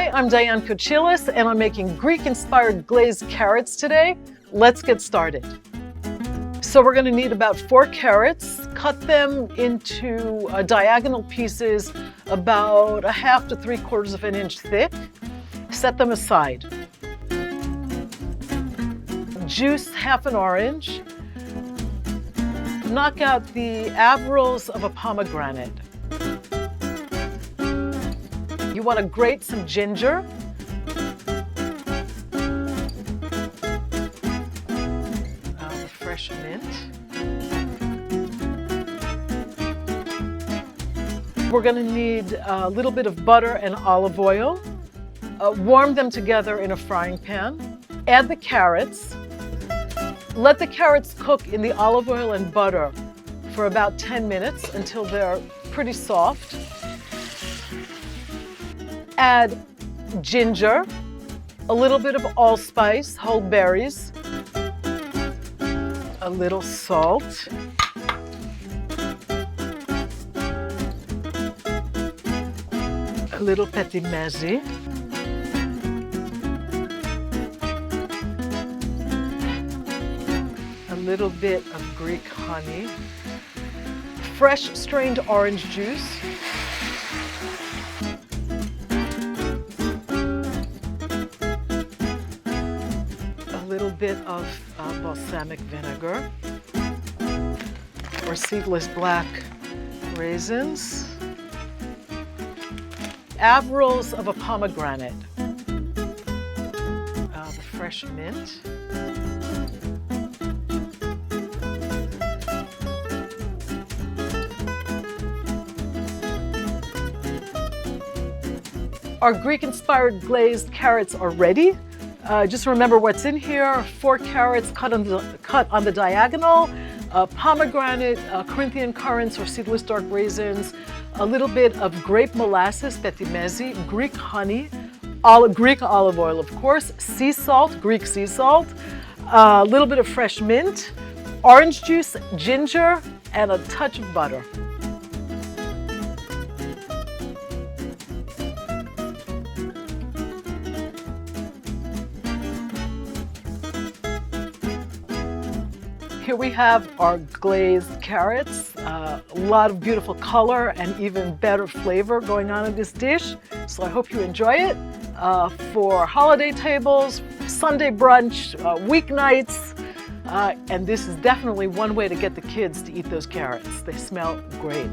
Hi, I'm Diane Kochilas, and I'm making Greek-inspired glazed carrots today. Let's get started. So we're going to need about 4 carrots. Cut them into diagonal pieces about 1/2 to 3/4 of an inch thick. Set them aside. Juice half an orange. Knock out the Arils of a pomegranate. You want to grate some ginger. The fresh mint. We're going to need a little bit of butter and olive oil. Warm them together in a frying pan. Add the carrots. Let the carrots cook in the olive oil and butter for about 10 minutes until they're pretty soft. Add ginger, a little bit of allspice, whole berries, a little salt, a little petimezi, a little bit of Greek honey, fresh strained orange juice, a little bit of balsamic vinegar, or seedless black raisins, Arils of a pomegranate, the fresh mint, Our Greek-inspired glazed carrots are ready. Just remember what's in here: 4 carrots cut on the diagonal, pomegranate, Corinthian currants or seedless dark raisins, a little bit of grape molasses, petimezi, Greek honey, Greek olive oil, of course, sea salt, Greek sea salt, a little bit of fresh mint, orange juice, ginger, and a touch of butter. Here we have our glazed carrots, a lot of beautiful color and even better flavor going on in this dish. So I hope you enjoy it for holiday tables, Sunday brunch, weeknights, and this is definitely one way to get the kids to eat those carrots. They smell great.